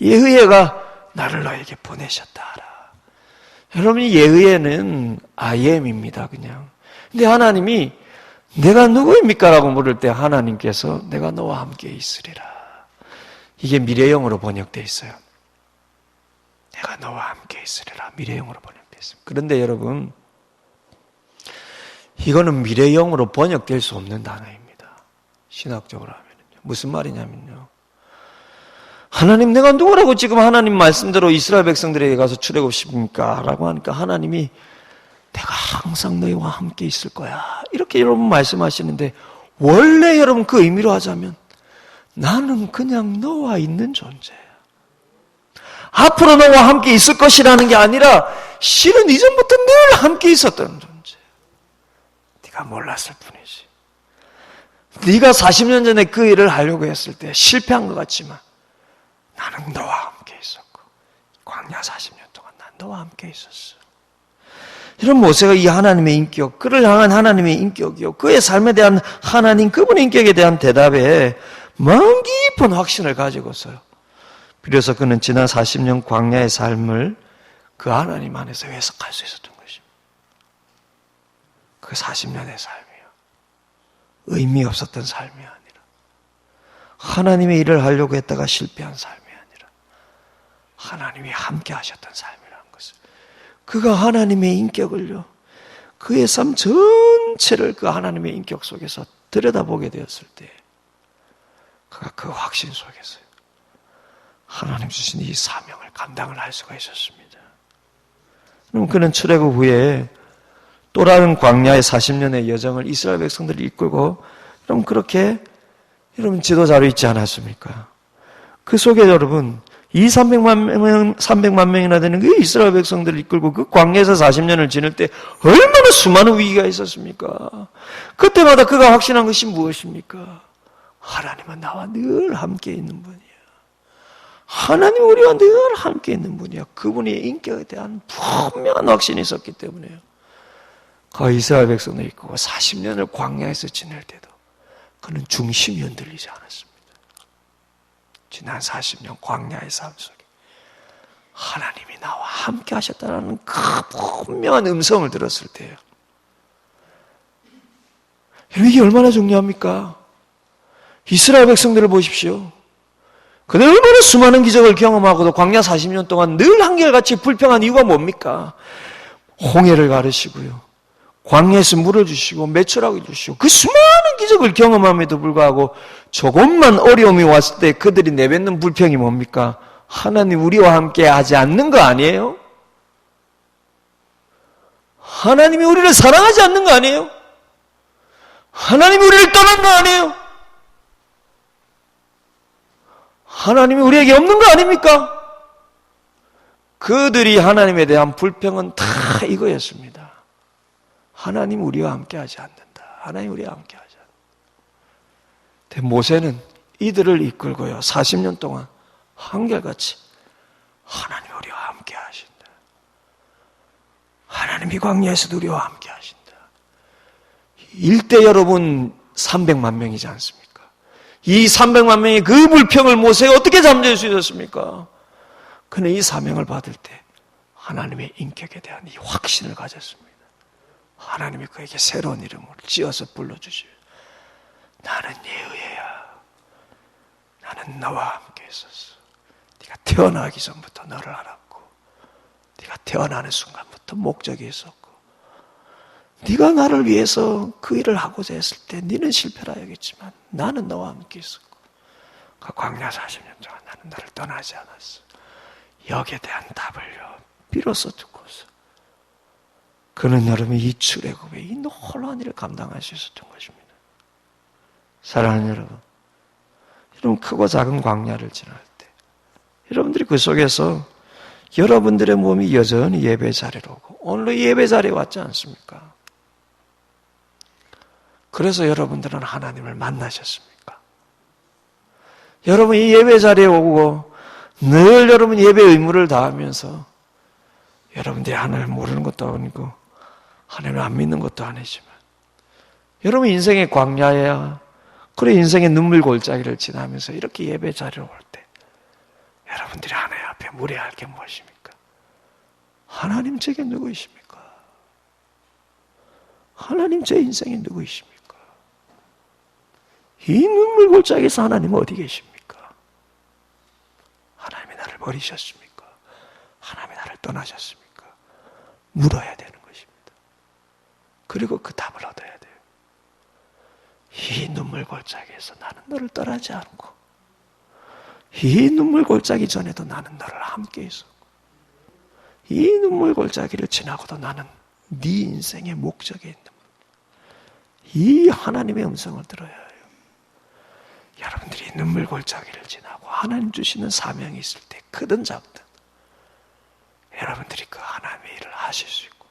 예의가 나를 너에게 보내셨다 하라. 여러분이 예의는 I am입니다. 그냥. 근데 하나님이 내가 누구입니까? 라고 물을 때 하나님께서 내가 너와 함께 있으리라. 이게 미래형으로 번역되어 있어요. 내가 너와 함께 있으리라. 미래형으로 번역되어 있습니다. 그런데 여러분, 이거는 미래형으로 번역될 수 없는 단어입니다. 신학적으로 하면요. 무슨 말이냐면요. 하나님 내가 누구라고 지금 하나님 말씀대로 이스라엘 백성들에게 가서 출애굽시킵니까? 라고 하니까 하나님이 내가 항상 너희와 함께 있을 거야. 이렇게 여러분 말씀하시는데 원래 여러분 그 의미로 하자면 나는 그냥 너와 있는 존재야. 앞으로 너와 함께 있을 것이라는 게 아니라 실은 이전부터 늘 함께 있었던 존재야. 네가 몰랐을 뿐이지. 네가 40년 전에 그 일을 하려고 했을 때 실패한 것 같지만 나는 너와 함께 있었고 광야 40년 동안 난 너와 함께 있었어. 이런 모세가 이 하나님의 인격, 그를 향한 하나님의 인격이요, 그의 삶에 대한 하나님, 그분의 인격에 대한 대답에 마음 깊은 확신을 가지고서요. 비로소 그는 지난 40년 광야의 삶을 그 하나님 안에서 해석할 수 있었던 것입니다. 그 40년의 삶이요. 의미 없었던 삶이 아니라 하나님의 일을 하려고 했다가 실패한 삶이 아니라 하나님이 함께 하셨던 삶이라는 것을 그가 하나님의 인격을요, 그의 삶 전체를 그 하나님의 인격 속에서 들여다보게 되었을 때 그가 그 확신 속에서 하나님 주신 이 사명을 감당을 할 수가 있었습니다. 그럼 그는 출애굽 후에 또 다른 광야의 40년의 여정을 이스라엘 백성들이 이끌고 그럼 그렇게 여러분 지도자로 있지 않았습니까? 그 속에 여러분 300만 명이나 되는 그 이스라엘 백성들을 이끌고 그 광야에서 40년을 지낼 때 얼마나 수많은 위기가 있었습니까? 그때마다 그가 확신한 것이 무엇입니까? 하나님은 나와 늘 함께 있는 분이야. 하나님 우리와 늘 함께 있는 분이야. 그분의 인격에 대한 분명한 확신이 있었기 때문에요. 그 이스라엘 백성을 이끌고 40년을 광야에서 지낼 때도 그는 중심이 흔들리지 않았습니다. 지난 40년 광야의 삶 속에 하나님이 나와 함께 하셨다는 그 분명한 음성을 들었을 때예요. 이게 얼마나 중요합니까? 이스라엘 백성들을 보십시오. 그들 얼마나 수많은 기적을 경험하고도 광야 40년 동안 늘 한결같이 불평한 이유가 뭡니까? 홍해를 가르시고요. 광야에서 물을 주시고 매출하게 주시고 그 수많은 기적을 경험함에도 불구하고 조금만 어려움이 왔을 때 그들이 내뱉는 불평이 뭡니까? 하나님 우리와 함께 하지 않는 거 아니에요? 하나님이 우리를 사랑하지 않는 거 아니에요? 하나님이 우리를 떠난 거 아니에요? 하나님이 우리에게 없는 거 아닙니까? 그들이 하나님에 대한 불평은 다 이거였습니다. 하나님 우리와 함께 하지 않는다. 하나님 우리와 함께 하지 않는다. 모세는 이들을 이끌고요. 40년 동안 한결같이 하나님 우리와 함께 하신다. 하나님이 광야에서도 우리와 함께 하신다. 일대 여러분 300만 명이지 않습니까? 이 300만 명의 그 불평을 모세가 어떻게 잠재울 수 있었습니까? 그는 이 사명을 받을 때 하나님의 인격에 대한 이 확신을 가졌습니다. 하나님이 그에게 새로운 이름을 지어서 불러주시오. 나는 네 의예야. 나는 너와 함께 있었어. 네가 태어나기 전부터 너를 알았고 네가 태어나는 순간부터 목적이 있었고 네가 나를 위해서 그 일을 하고자 했을 때 네는 실패를 하겠지만 나는 너와 함께 있었고 그 광야 40년 동안 나는 너를 떠나지 않았어. 여기에 대한 답을요 비로소 듣고서 그는 여러분 이 출애굽의 이 놀라운 일을 감당할 수 있었던 것입니다. 사랑하는 여러분, 여러분 크고 작은 광야를 지날 때 여러분들이 그 속에서 여러분들의 몸이 여전히 예배 자리로 오고 오늘도 예배 자리에 왔지 않습니까? 그래서 여러분들은 하나님을 만나셨습니까? 여러분 이 예배 자리에 오고 늘 여러분 예배 의무를 다하면서 여러분들이 하나님을 모르는 것도 아니고 하나님을 안 믿는 것도 아니지만 여러분 인생의 광야야 그래 인생의 눈물 골짜기를 지나면서 이렇게 예배 자리로 올 때 여러분들이 하나님 앞에 물어야 할 게 무엇입니까? 하나님 제게 누구이십니까? 하나님 제 인생에 누구이십니까? 이 눈물 골짜기에서 하나님 어디 계십니까? 하나님이 나를 버리셨습니까? 하나님이 나를 떠나셨습니까? 물어야 되는 것입니다. 그리고 그 답을 얻어야 돼요. 이 눈물 골짜기에서 나는 너를 떠나지 않고 이 눈물 골짜기 전에도 나는 너를 함께 있었고 이 눈물 골짜기를 지나고도 나는 네 인생의 목적에 있는 이 하나님의 음성을 들어야 해요. 여러분들이 눈물 골짜기를 지나고 하나님 주시는 사명이 있을 때 크든 작든 여러분들이 그 하나님의 일을 하실 수 있고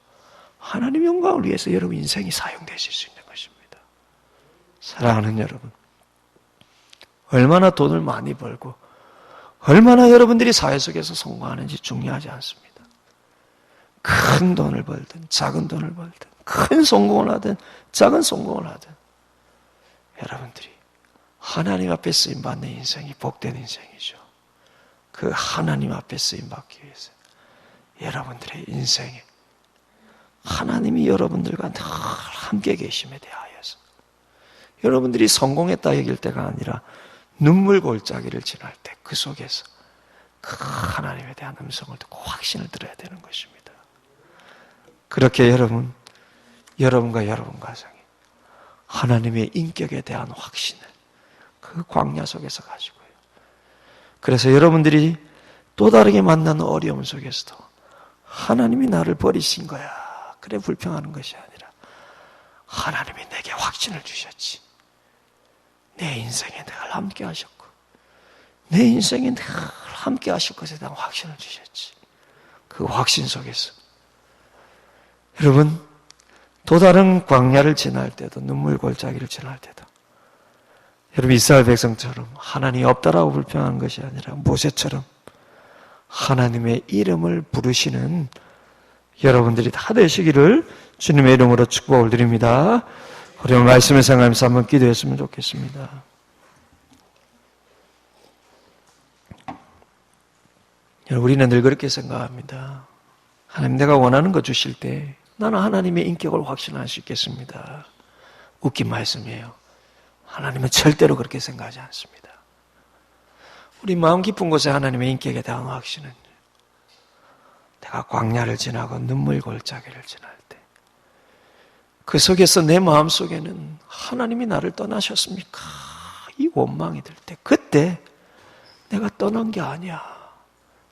하나님의 영광을 위해서 여러분 인생이 사용되실 수 있는 것입니다. 사랑하는 여러분, 얼마나 돈을 많이 벌고 얼마나 여러분들이 사회 속에서 성공하는지 중요하지 않습니다. 큰 돈을 벌든 작은 돈을 벌든 큰 성공을 하든 작은 성공을 하든 여러분들이 하나님 앞에 쓰임받는 인생이 복된 인생이죠. 그 하나님 앞에 쓰임받기 위해서 여러분들의 인생에 하나님이 여러분들과 늘 함께 계심에 대하여서 여러분들이 성공했다 여길 때가 아니라 눈물 골짜기를 지날 때 그 속에서 그 하나님에 대한 음성을 듣고 확신을 들어야 되는 것입니다. 그렇게 여러분과 여러분 가정이 하나님의 인격에 대한 확신을 그 광야 속에서 가지고요. 그래서 여러분들이 또 다르게 만나는 어려움 속에서도 하나님이 나를 버리신 거야. 그래 불평하는 것이 아니라 하나님이 내게 확신을 주셨지. 내 인생에 늘 함께 하셨고 내 인생에 늘 함께 하실 것에 대한 확신을 주셨지. 그 확신 속에서 여러분, 또 다른 광야를 지날 때도, 눈물 골짜기를 지날 때도 여러분, 이스라엘 백성처럼 하나님이 없다라고 불평하는 것이 아니라 모세처럼 하나님의 이름을 부르시는 여러분들이 다 되시기를 주님의 이름으로 축복을 드립니다. 우리 오늘 말씀을 생각하면서 한번 기도했으면 좋겠습니다. 여러분, 우리는 늘 그렇게 생각합니다. 하나님, 내가 원하는 거 주실 때 나는 하나님의 인격을 확신할 수 있겠습니다. 웃긴 말씀이에요. 하나님은 절대로 그렇게 생각하지 않습니다. 우리 마음 깊은 곳에 하나님의 인격에 대한 확신은 내가 광야를 지나고 눈물 골짜기를 지날 때 그 속에서 내 마음 속에는 하나님이 나를 떠나셨습니까? 이 원망이 들 때, 그때 내가 떠난 게 아니야.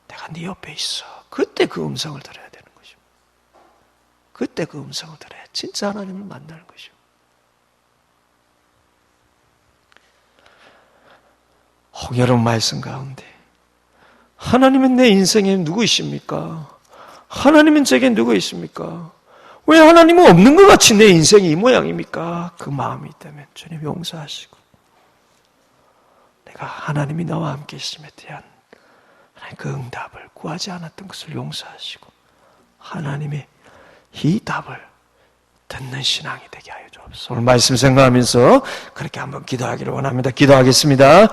내가 네 옆에 있어. 그때 그 음성을 들어야 되는 것입니다. 그때 그 음성을 들어야 진짜 하나님을 만나는 것입니다. 홍여름 말씀 가운데 하나님은 내 인생에 누구이십니까? 하나님은 제게 누구 있습니까? 왜 하나님은 없는 것 같이 내 인생이 이 모양입니까? 그 마음이 있다면 주님 용서하시고, 내가 하나님이 나와 함께 있음에 대한 그 응답을 구하지 않았던 것을 용서하시고 하나님의 이 답을 듣는 신앙이 되게 하여 주옵소서. 오늘 말씀 생각하면서 그렇게 한번 기도하기를 원합니다. 기도하겠습니다.